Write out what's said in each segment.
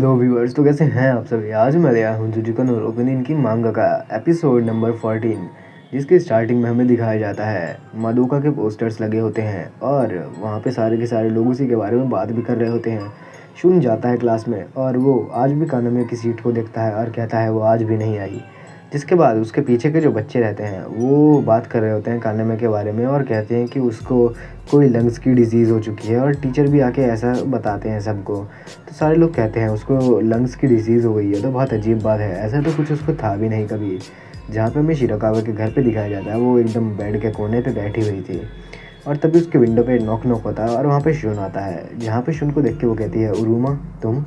Hello viewers, तो कैसे हैं आप सभी। आज मैं आया हूँ जुजुको नो रोकुनिन की मांगा का एपिसोड नंबर 14, जिसकी स्टार्टिंग में हमें दिखाया जाता है मादोका के पोस्टर्स लगे होते हैं और वहाँ पे सारे के सारे लोग उसी के बारे में बात भी कर रहे होते हैं। शुन जाता है क्लास में और वो आज भी कानामे की सीट को देखता है और कहता है वो आज भी नहीं आई। जिसके बाद उसके पीछे के जो बच्चे रहते हैं वो बात कर रहे होते हैं कानामे के बारे में और कहते हैं कि उसको कोई लंग्स की डिज़ीज़ हो चुकी है और टीचर भी आके ऐसा बताते हैं सबको। तो सारे लोग कहते हैं उसको लंग्स की डिज़ीज़ हो गई है, तो बहुत अजीब बात है, ऐसा तो कुछ उसको था भी नहीं कभी। जहाँ पे हमें शिरोकावा के घर पे दिखाया जाता है वो एकदम बेड के कोने पे बैठी हुई थी और तभी उसके विंडो पे नॉक नॉक होता है और वहाँ पे शुन आता है। जहाँ पे शुन को देख के वो कहती है उरुमा तुम।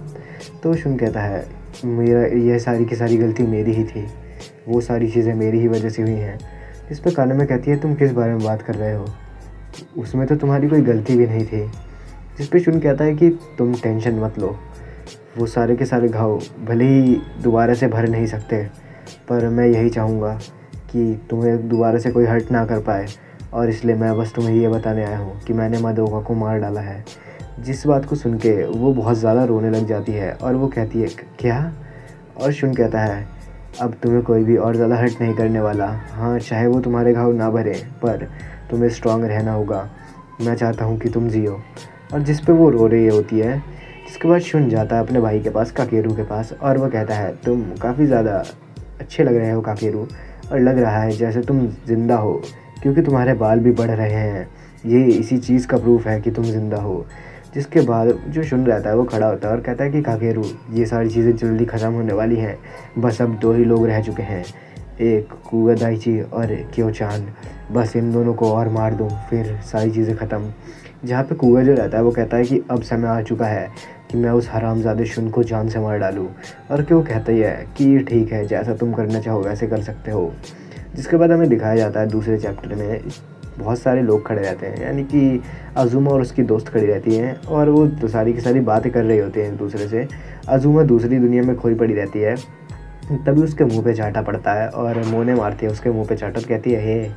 तो शुन कहता है मेरा ये सारी की सारी गलती मेरी ही थी, वो सारी चीज़ें मेरी ही वजह से हुई हैं। इस पर कानामे कहती है तुम किस बारे में बात कर रहे हो, उसमें तो तुम्हारी कोई गलती भी नहीं थी। जिस पे शुन कहता है कि तुम टेंशन मत लो, वो सारे के सारे घाव भले ही दोबारा से भर नहीं सकते, पर मैं यही चाहूँगा कि तुम्हें दोबारा से कोई हर्ट ना कर पाए, और इसलिए मैं बस तुम्हें ये बताने आया हूँ कि मैंने मादोका को मार डाला है। जिस बात को सुन के वो बहुत ज़्यादा रोने लग जाती है और वो कहती है क्या। और शुन कहता है अब तुम्हें कोई भी और ज़्यादा हर्ट नहीं करने वाला। हाँ, चाहे वो तुम्हारे घाव ना भरे, पर तुम्हें स्ट्रांग रहना होगा। मैं चाहता हूँ कि तुम जियो। और जिस पे वो रो रही होती है। जिसके बाद शुन जाता है अपने भाई के पास, काकेरू के पास, और वो कहता है तुम काफ़ी ज़्यादा अच्छे लग रहे हो काकेरू, और लग रहा है जैसे तुम ज़िंदा हो, क्योंकि तुम्हारे बाल भी बढ़ रहे हैं। ये इसी चीज़ का प्रूफ है कि तुम ज़िंदा हो। जिसके बाद जो शुन रहता है वो खड़ा होता है और कहता है कि काकेरू, ये सारी चीज़ें जल्दी ख़त्म होने वाली हैं, बस अब 2 ही लोग रह चुके हैं, एक कुगा दाइची और क्योचान। बस इन दोनों को और मार दूँ फिर सारी चीज़ें ख़त्म। जहाँ पे कुगा जो रहता है वो कहता है कि अब समय आ चुका है कि मैं उस हरामज़ादे शुन को जान से मार डालूँ। और क्यों कहता ही है कि ठीक है, जैसा तुम करना चाहो वैसे कर सकते हो। जिसके बाद हमें दिखाया जाता है दूसरे चैप्टर में बहुत सारे लोग खड़े रहते हैं, यानी कि अज़ुमा और उसकी दोस्त खड़ी रहती हैं और वो तो सारी की सारी बातें कर रहे होते हैं एक दूसरे से। अज़ुमा दूसरी दुनिया में खोई पड़ी रहती है। तभी उसके मुंह पे चाटा पड़ता है और मोने मारती है उसके मुंह पे चाटा और कहती है हे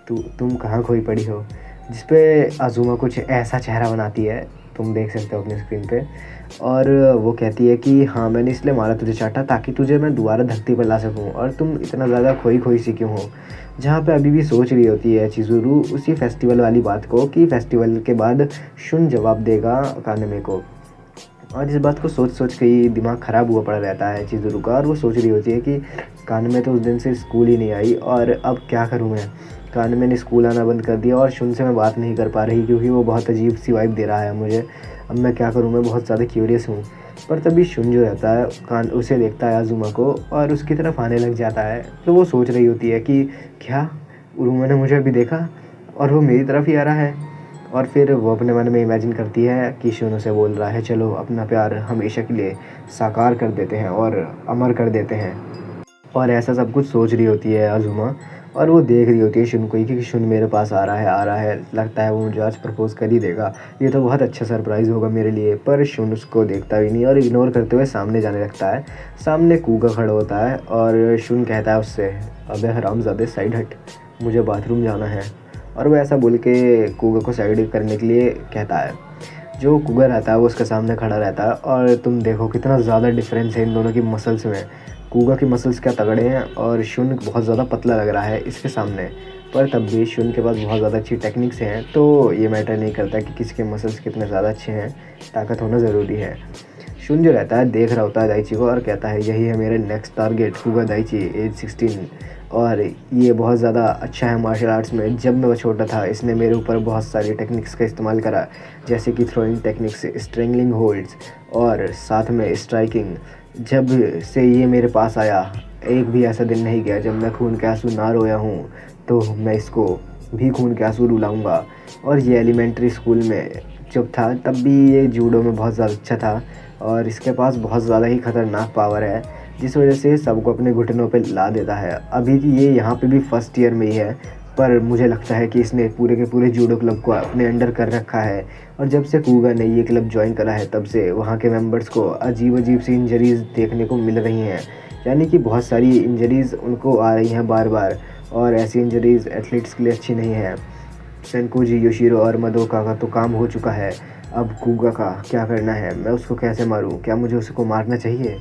तुम कहाँ खोई पड़ी हो। जिस पे अज़ुमा कुछ ऐसा चेहरा बनाती है, तुम देख सकते हो अपने स्क्रीन पे, और वो कहती है कि हाँ मैंने इसलिए मारा तुझे चाटा ताकि तुझे मैं दोबारा धरती पर ला सकूँ, और तुम इतना ज़्यादा खोई खोई सी क्यों हो। जहाँ पे अभी भी सोच रही होती है चिज़ुरू उसी फेस्टिवल वाली बात को कि फेस्टिवल के बाद शुन जवाब देगा कानामे को। और इस बात को सोच सोच के ही दिमाग ख़राब हुआ पड़ा रहता है चिज़ुरू का, और वो सोच रही होती है कि कानामे तो उस दिन से स्कूल ही नहीं आई और अब क्या करूँ मैं। कानामे ने स्कूल आना बंद कर दिया और शुन से मैं बात नहीं कर पा रही क्योंकि वो बहुत अजीब सी वाइब दे रहा है मुझे। अब मैं क्या करूँ, मैं बहुत ज़्यादा क्यूरियस हूँ। पर तभी शुन जो रहता है उसे देखता है अज़ुमा को और उसकी तरफ आने लग जाता है। तो वो सोच रही होती है कि क्या उरुमा ने मुझे अभी देखा और वो मेरी तरफ ही आ रहा है। और फिर वो अपने मन में इमेजिन करती है कि शुन उसे बोल रहा है चलो अपना प्यार हमेशा के लिए साकार कर देते हैं और अमर कर देते हैं। और ऐसा सब कुछ सोच रही होती है अज़ुमा, और वो देख रही होती है शुन को ही कि शुन मेरे पास आ रहा है, लगता है वो मुझे आज प्रपोज़ कर ही देगा, ये तो बहुत अच्छा सरप्राइज़ होगा मेरे लिए। पर शुन उसको देखता भी नहीं और इग्नोर करते हुए सामने जाने लगता है। सामने कुगा खड़ा होता है और शुन कहता है उससे अबे हरामज़ादे साइड हट, मुझे बाथरूम जाना है। और वो ऐसा बोल के कुगा को साइड करने के लिए कहता है। जो कुगा रहता है वो उसके सामने खड़ा रहता है और तुम देखो कितना ज़्यादा डिफरेंस है इन दोनों की मसल्स में। कुगा की मसल्स क्या तगड़े हैं और शुन बहुत ज़्यादा पतला लग रहा है इसके सामने। पर तब भी शुन के पास बहुत ज़्यादा अच्छी टेक्निक्स हैं, तो ये मैटर नहीं करता कि किसके मसल्स कितने ज़्यादा अच्छे हैं, ताकत होना ज़रूरी है। शुन जो रहता है देख रहा होता है दाइची को और कहता है यही है मेरे नेक्स्ट टारगेट कुगा दाइची, एज 16, और ये बहुत ज़्यादा अच्छा है मार्शल आर्ट्स में। जब मैं छोटा था इसने मेरे ऊपर बहुत सारी टेक्निक्स का इस्तेमाल करा, जैसे कि थ्रोइंग टेक्निक्स, स्ट्रेंगलिंग होल्ड्स और साथ में स्ट्राइकिंग। जब से ये मेरे पास आया एक भी ऐसा दिन नहीं गया जब मैं खून के आंसू ना रोया हूँ, तो मैं इसको भी खून के आंसू रुलाऊंगा। और ये एलिमेंट्री स्कूल में जब था तब भी ये जूडो में बहुत ज़्यादा अच्छा था और इसके पास बहुत ज़्यादा ही ख़तरनाक पावर है, जिस वजह से सबको अपने घुटनों पे ला देता है। अभी ये यहाँ पे भी फर्स्ट ईयर में ही है, पर मुझे लगता है कि इसने पूरे के पूरे जूडो क्लब को अपने अंडर कर रखा है। और जब से कुगा ने ये क्लब ज्वाइन करा है तब से वहाँ के मेंबर्स को अजीब अजीब सी इंजरीज़ देखने को मिल रही हैं, यानी कि बहुत सारी इंजरीज़ उनको आ रही हैं बार बार, और ऐसी इंजरीज़ एथलीट्स के लिए अच्छी नहीं है। सेनकोजी, योशिरो और मदोका का तो काम हो चुका है, अब कुगा का क्या करना है, मैं उसको कैसे मारूँ, क्या मुझे उसको मारना चाहिए।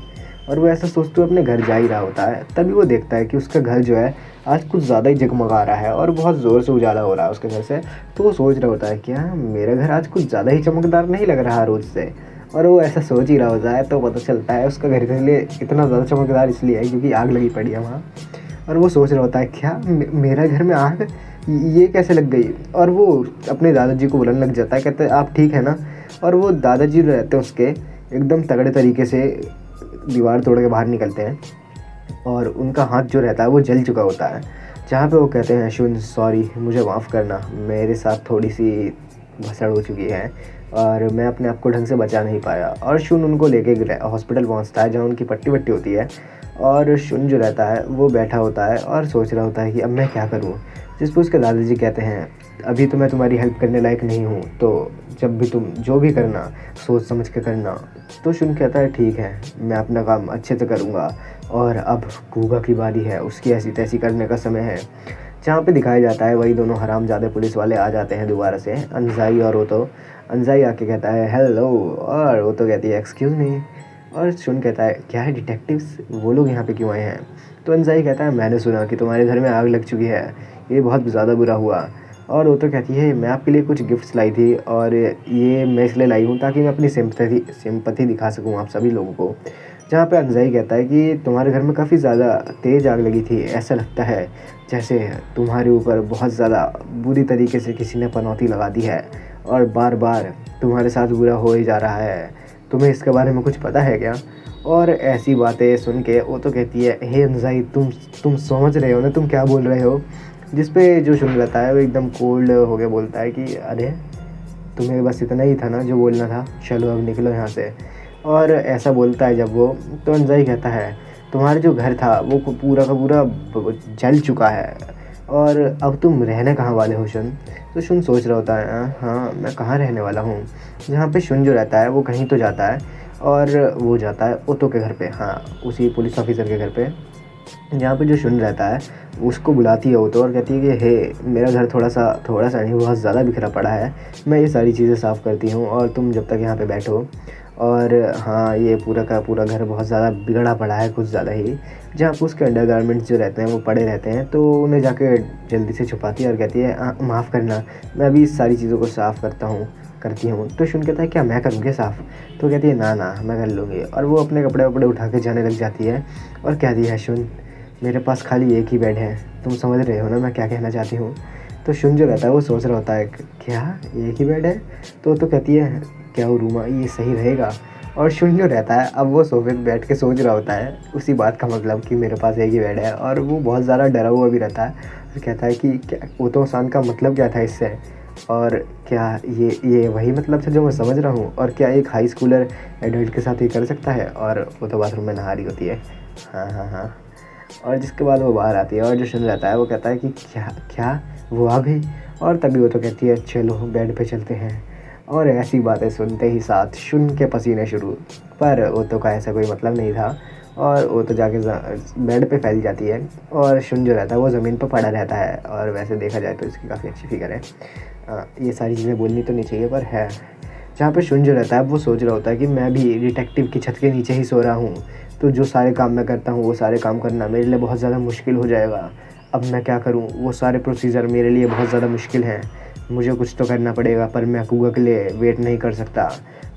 और वो ऐसा सोचते हुए अपने घर जा ही रहा होता है, तभी वो देखता है कि उसका घर जो है आज कुछ ज़्यादा ही जगमगा रहा है और बहुत ज़ोर से उजाला हो रहा है उसके घर से। तो वो सोच रहा होता है क्या मेरा घर आज कुछ ज़्यादा ही चमकदार नहीं लग रहा रोज़ से। और वो ऐसा सोच ही रहा होता है तो पता चलता है उसका घर इसलिए इतना ज़्यादा चमकदार इसलिए है क्योंकि आग लगी पड़ी है वहाँ। और वो सोच रहा होता है क्या मेरा घर में आग ये कैसे लग गई। और वो अपने दादाजी को बुलाने लग जाता है, कहते हैं आप ठीक है ना। और वो दादाजी जो रहते हैं उसके एकदम तगड़े तरीके से दीवार तोड़ के बाहर निकलते हैं और उनका हाथ जो रहता है वो जल चुका होता है। जहाँ पे वो कहते हैं शुन सॉरी, मुझे माफ़ करना, मेरे साथ थोड़ी सी भसड़ हो चुकी है और मैं अपने आप को ढंग से बचा नहीं पाया। और शुन उनको लेके हॉस्पिटल पहुँचता है जहाँ उनकी पट्टी वट्टी होती है। और शुन जो रहता है वो बैठा होता है और सोच रहा होता है कि अब मैं क्या करूँ। जिस पर उसके दादाजी कहते हैं अभी तो मैं तुम्हारी हेल्प करने लायक नहीं हूँ, तो जब भी तुम जो भी करना सोच समझ के करना। तो शुन कहता है ठीक है, मैं अपना काम अच्छे से करूँगा और अब कुगा की बारी है, उसकी ऐसी तैसी करने का समय है। जहाँ पे दिखाया जाता है वही दोनों हरामजादे पुलिस वाले आ जाते हैं दोबारा से, अंजाई और ओतो। अंजाई आके कहता है हेलो और ओतो कहती है एक्सक्यूज़ मी। और शुन कहता है क्या है डिटेक्टिव्स, वो लोग यहाँ पे क्यों आए हैं। तो अंजाई कहता है मैंने सुना कि तुम्हारे घर में आग लग चुकी है, ये बहुत ज़्यादा बुरा हुआ। और वो तो कहती है मैं आपके लिए कुछ गिफ्ट्स लाई थी और ये मैं इसलिए लाई हूँ ताकि मैं अपनी सिंपैथी दिखा सकूँ आप सभी लोगों को। जहाँ पे अंजाई कहता है कि तुम्हारे घर में काफ़ी ज़्यादा तेज़ आग लगी थी, ऐसा लगता है जैसे तुम्हारे ऊपर बहुत ज़्यादा बुरी तरीके से किसी ने पनौती लगा दी है और बार बार तुम्हारे साथ बुरा हो ही जा रहा है, तुम्हें इसके बारे में कुछ पता है क्या। और ऐसी बातें सुन के वो तो कहती है हे अंजाई तुम समझ रहे हो ना, तुम क्या बोल रहे हो। जिस पे जो सुन रहता है वो एकदम कोल्ड हो गया, बोलता है कि अरे तुम्हें बस इतना ही था ना जो बोलना था, चलो अब निकलो यहाँ से। और ऐसा बोलता है जब वो, तो अंजाई कहता है तुम्हारा जो घर था वो पूरा का पूरा जल चुका है और अब तुम रहने कहाँ वाले हो शुन। तो शुन सोच रहा होता है हाँ मैं कहाँ रहने वाला हूँ। जहाँ पे शुन जो रहता है वो कहीं तो जाता है और वो जाता है ओतो के घर पे, हाँ उसी पुलिस ऑफिसर के घर पे। जहाँ पे जो शुन रहता है उसको बुलाती है ओतो और कहती है कि हे मेरा घर थोड़ा सा नहीं बहुत ज़्यादा बिखरा पड़ा है, मैं ये सारी चीज़ें साफ़ करती हूँ और तुम जब तक यहाँ पे बैठो। और हाँ ये पूरा का पूरा घर बहुत ज़्यादा बिगड़ा पड़ा है कुछ ज़्यादा ही। जहाँ पे उसके अंडरगारमेंट्स जो रहते हैं वो पड़े रहते हैं, तो उन्हें जाके जल्दी से छुपाती है और कहती है माफ़ करना, मैं अभी इस सारी चीज़ों को साफ़ करती हूँ। तो शुन कहता है क्या मैं करूँगी साफ़। तो कहती है ना ना मैं कर लूँगी। और वो अपने कपड़े वपड़े उठा के जाने लग जाती है और कहती है शुन मेरे पास खाली एक ही बेड है, तुम समझ रहे हो ना मैं क्या कहना चाहती हूँ। तो शुन जो रहता है वो सोच रहा होता है क्या एक ही बेड है। तो कहती है क्या रूमा ये सही रहेगा। और शुन जो रहता है अब वो सोफे पे बैठ के सोच रहा होता है उसी बात का मतलब कि मेरे पास एक ही बेड है, और वो बहुत ज़्यादा डरा हुआ भी रहता है। तो कहता है कि क्या वो तो आसान का मतलब क्या था इससे, और क्या ये वही मतलब था जो मैं समझ रहा हूँ, और क्या एक हाई स्कूलर एडल्ट के साथ ये कर सकता है। और वो तो बाथरूम में नहा रही होती है, हाँ हाँ हाँ। और जिसके बाद वो बाहर आती है और जो शुन रहता है वो कहता है कि क्या वो आ गई। और तभी वो तो कहती है चलो बेड पे चलते हैं। और ऐसी बातें सुनते ही साथ शुन के पसीने शुरू, पर वो तो का ऐसा कोई मतलब नहीं था। और वो तो जाके बेड पे फैल जाती है और शुन जो रहता है वो ज़मीन पर पड़ा रहता है। और वैसे देखा जाए तो इसकी काफ़ी अच्छी फिगर है। ये सारी चीज़ें बोलनी तो नहीं चाहिए पर है। जहाँ पे शुन जो रहता है वो सोच रहा होता है कि मैं भी डिटेक्टिव की छत के नीचे ही सो रहा हूँ, तो जो सारे काम मैं करता हूँ वो सारे काम करना मेरे लिए बहुत ज़्यादा मुश्किल हो जाएगा। अब मैं क्या करूँ, वो सारे प्रोसीजर मेरे लिए बहुत ज़्यादा मुश्किल हैं, मुझे कुछ तो करना पड़ेगा। पर मैं कुगा के लिए वेट नहीं कर सकता,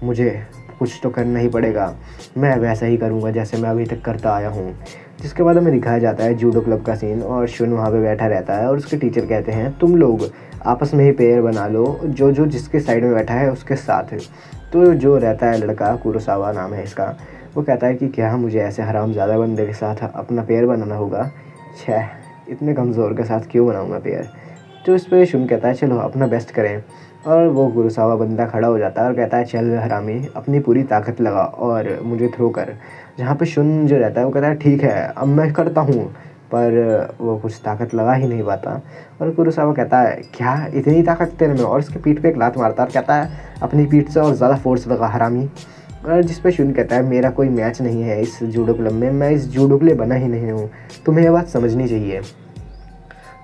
मुझे कुछ तो करना ही पड़ेगा। मैं वैसा ही करूँगा जैसे मैं अभी तक करता आया हूँ। जिसके बाद हमें दिखाया जाता है जूडो क्लब का सीन, और शुन वहाँ पे बैठा रहता है और उसके टीचर कहते हैं तुम लोग आपस में ही पेयर बना लो, जो जिसके साइड में बैठा है उसके साथ। तो जो रहता है लड़का, कुरोसावा नाम है इसका, वो कहता है कि क्या मुझे ऐसे हरामज़ादा बंदे के साथ अपना पेयर बनाना होगा, छः इतने कमज़ोर के साथ क्यों बनाऊँ मैं पेयर। तो इस पर शुन कहता है चलो अपना बेस्ट करें। और वो कुरोसावा बंदा खड़ा हो जाता है और कहता है चल हरामी अपनी पूरी ताकत लगा और मुझे थ्रो कर। जहाँ पे शुन जो रहता है वो कहता है ठीक है अब मैं करता हूँ, पर वो कुछ ताकत लगा ही नहीं पाता। और कुरोसावा कहता है क्या इतनी ताकत तेरे में, और उसके पीठ पे एक लात मारता है और कहता है अपनी पीठ से और ज़्यादा फोर्स लगा हरामी। और जिस पे शुन कहता है मेरा कोई मैच नहीं है इस जूडो क्लब में, मैं इस जूडो के लिए बना ही नहीं हूँ, तुम्हें ये बात समझनी चाहिए।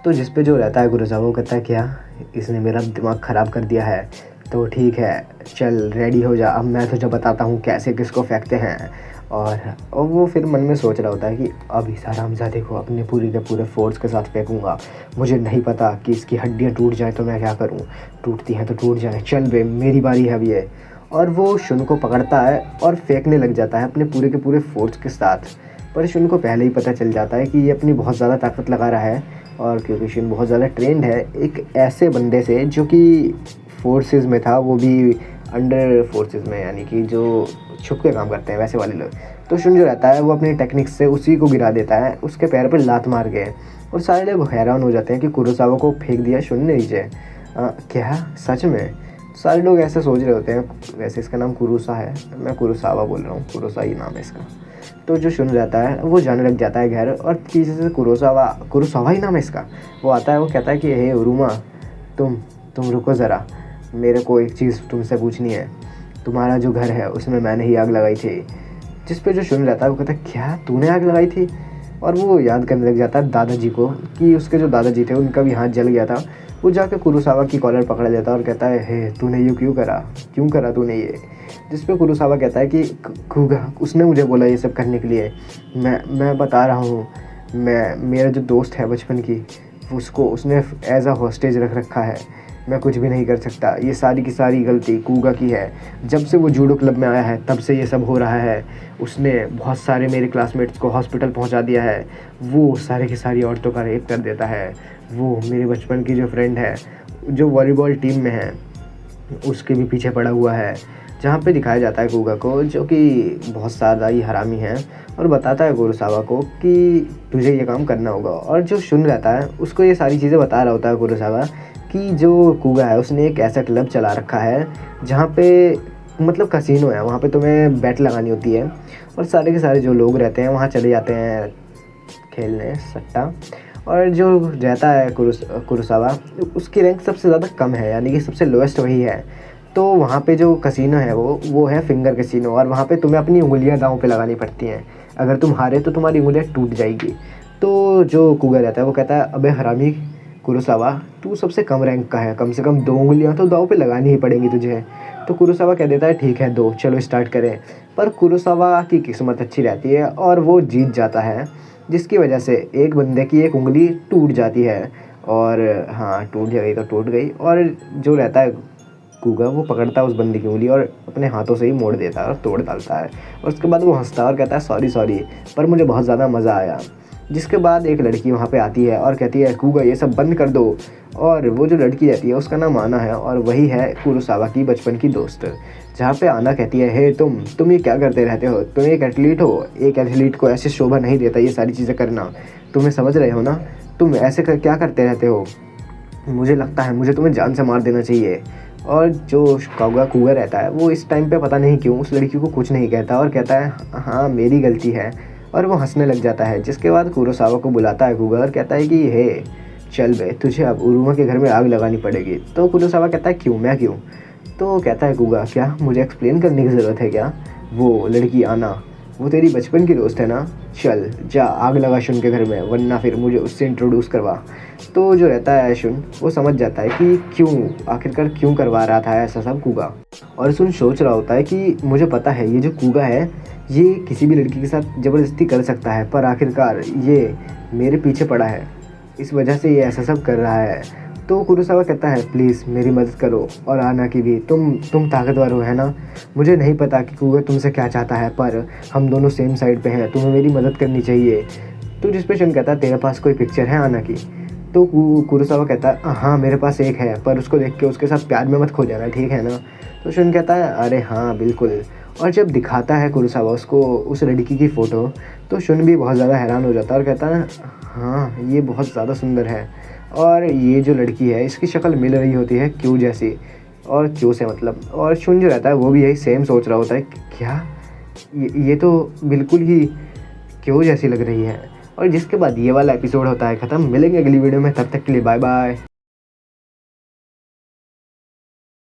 तो जिस पे जो रहता है कुरोसावा वो कहता है क्या इसने मेरा दिमाग ख़राब कर दिया है, तो ठीक है चल रेडी हो जा, अब मैं तुझे बताता हूँ कैसे किसको फेंकते हैं। और वो फिर मन में सोच रहा होता है कि अब इस हरामज़ादे को अपने पूरी के पूरे फोर्स के साथ फेंकूँगा, मुझे नहीं पता कि इसकी हड्डियाँ टूट जाए तो मैं क्या करूँ, टूटती हैं तो टूट जाए, चल बे मेरी बारी है अब ये। और वो शुन को पकड़ता है और फेंकने लग जाता है अपने पूरे के पूरे फोर्स के साथ। पर शुन को पहले ही पता चल जाता है कि ये अपनी बहुत ज़्यादा ताकत लगा रहा है, और क्योंकि शुन बहुत ज़्यादा ट्रेंड है एक ऐसे बंदे से जो कि फोर्सेस में था, वो भी अंडर फोर्सेस में, यानी कि जो छुप के काम करते हैं वैसे वाले लोग। तो शुन जो रहता है वो अपनी टेक्निक्स से उसी को गिरा देता है, उसके पैर पर लात मार के। और सारे लोग हैरान हो जाते हैं कि कुरोसावा को फेंक दिया शुन ने नीचे। क्या सच में? सारे लोग ऐसे सोच रहे होते हैं। वैसे इसका नाम कुरुसा है, मैं कुरोसावा बोल रहा हूँ, कुरोसा ही नाम है इसका। तो जो शुन रहता है वो जाने लग जाता है घर, और पीछे से कुरोसावा ही नाम है इसका, वो आता है। वो कहता है कि हे उरुमा, तुम रुको ज़रा, मेरे को एक चीज़ तुमसे पूछनी है। तुम्हारा जो घर है उसमें मैंने ही आग लगाई थी। जिस पे जो शुन रहता है वो कहता है क्या तूने आग लगाई थी? और वो याद करने लग जाता है दादाजी को कि उसके जो दादाजी थे उनका भी हाथ जल गया था। वो जाके कुरोसावा की कॉलर पकड़ लेता है और कहता है हे तूने ये क्यों करा तूने ये? जिस पे कुरोसावा कहता है कि कुगा उसने मुझे बोला ये सब करने के लिए, मैं बता रहा हूँ, मेरा जो दोस्त है बचपन की, उसको उसने एज अ हॉस्टेज रख रखा है, मैं कुछ भी नहीं कर सकता, ये सारी की सारी गलती कुगा की है। जब से वो जूडो क्लब में आया है तब से ये सब हो रहा है। उसने बहुत सारे मेरे क्लासमेट्स को हॉस्पिटल पहुंचा दिया है, वो सारे की सारी औरतों का रेप कर देता है। वो मेरे बचपन की जो फ्रेंड है जो वॉलीबॉल टीम में है उसके भी पीछे पड़ा हुआ है। जहाँ पे दिखाया जाता है कुगा को जो कि बहुत ज़्यादा ही हरामी है, और बताता है कुरोसावा को कि तुझे ये काम करना होगा। और जो शुन रहता है उसको ये सारी चीज़ें बता रहा होता है कुरोसावा कि जो कुगा है उसने एक ऐसा क्लब चला रखा है जहाँ पे मतलब कसिनो है, वहाँ पे तुम्हें बेट लगानी होती है, और सारे के सारे जो लोग रहते हैं वहाँ चले जाते हैं खेलने सट्टा। और जो रहता है कुरोसावा उसकी रैंक सबसे ज़्यादा कम है, यानी कि सबसे लोएस्ट वही है। तो वहाँ पे जो कसिनो है वो है फिंगर कसिनो, और वहाँ पे तुम्हें अपनी उंगलियाँ दांव पे लगानी पड़ती हैं। अगर तुम हारे तो तुम्हारी उंगलियाँ टूट जाएगी। तो जो कुगा रहता है वो कहता है अबे हरामी कुरोसावा, तू सबसे कम रैंक का है, कम से कम 2 उंगलियाँ तो दांव पे लगानी ही पड़ेंगी तुझे। तो कुरोसावा कह देता है ठीक है 2, चलो स्टार्ट करें। पर कुरोसावा की किस्मत अच्छी रहती है और वो जीत जाता है, जिसकी वजह से एक बंदे की एक उंगली टूट जाती है। और हाँ टूट गई तो टूट गई, और जो रहता है कुगा वो पकड़ता है उस बंदे की उंगली और अपने हाथों से ही मोड़ देता है और तोड़ डालता है। और उसके बाद वो हंसता है और कहता है सॉरी पर मुझे बहुत ज़्यादा मज़ा आया। जिसके बाद एक लड़की वहाँ पे आती है और कहती है कुगा ये सब बंद कर दो। और वो जो लड़की रहती है उसका नाम आना है, और वही है कुरोसावा की बचपन की दोस्त। जहाँ पे आना कहती है हे तुम ये क्या करते रहते हो, तुम एक एथलीट हो, एक एथलीट को ऐसे शोभा नहीं देता ये सारी चीज़ें करना, तुम्हें समझ रहे हो ना, तुम ऐसे क्या करते रहते हो, मुझे लगता है मुझे तुम्हें जान से मार देना चाहिए। और जो कुगा रहता है वो इस टाइम पे पता नहीं क्यों उस लड़की को कुछ नहीं कहता और कहता है हाँ मेरी गलती है, और वो हंसने लग जाता है। जिसके बाद कुरोसावा को बुलाता है कुगा और कहता है कि हे चल बे तुझे अब उरुमा के घर में आग लगानी पड़ेगी। तो कुरोसावा कहता है क्यों, मैं क्यों? तो कहता है कुगा क्या मुझे एक्सप्लेन करने की ज़रूरत है क्या? वो लड़की आना वो तेरी बचपन की दोस्त है ना, चल जा आग लगा शुन के घर में, वरना फिर मुझे उससे इंट्रोड्यूस करवा। तो जो रहता है शुन वो समझ जाता है कि क्यों आखिरकार क्यों करवा रहा था ऐसा सब कुगा। और शुन सोच रहा होता है कि मुझे पता है ये जो कुगा है ये किसी भी लड़की के साथ ज़बरदस्ती कर सकता है, पर आखिरकार ये मेरे पीछे पड़ा है, इस वजह से ये ऐसा सब कर रहा है। तो कुरोसावा कहता है प्लीज़ मेरी मदद करो, और आना की भी, तुम ताकतवर हो है ना, मुझे नहीं पता कि कुगा तुमसे क्या चाहता है, पर हम दोनों सेम साइड पे हैं, तुम्हें मेरी मदद करनी चाहिए। तो जिस पे शुन कहता है तेरे पास कोई पिक्चर है आना की? तो कुरोसावा कहता है हाँ मेरे पास एक है, पर उसको देख के उसके साथ प्यार में मत खो जाना, ठीक है ना? तो शुन कहता है अरे हाँ बिल्कुल। और जब दिखाता है कुरोसावा उसको उस लड़की की फ़ोटो, तो शुन भी बहुत ज़्यादा हैरान हो जाता है और कहता है हाँ ये बहुत ज़्यादा सुंदर है, और ये जो लड़की है इसकी शक्ल मिल रही होती है क्यों जैसी, और क्यों से मतलब। और शुन जो रहता है वो भी यही सेम सोच रहा होता है क्या ये तो बिल्कुल ही क्यों जैसी लग रही है। और जिसके बाद ये वाला एपिसोड होता है ख़त्म। मिलेंगे अगली वीडियो में, तब तक के लिए बाय बाय।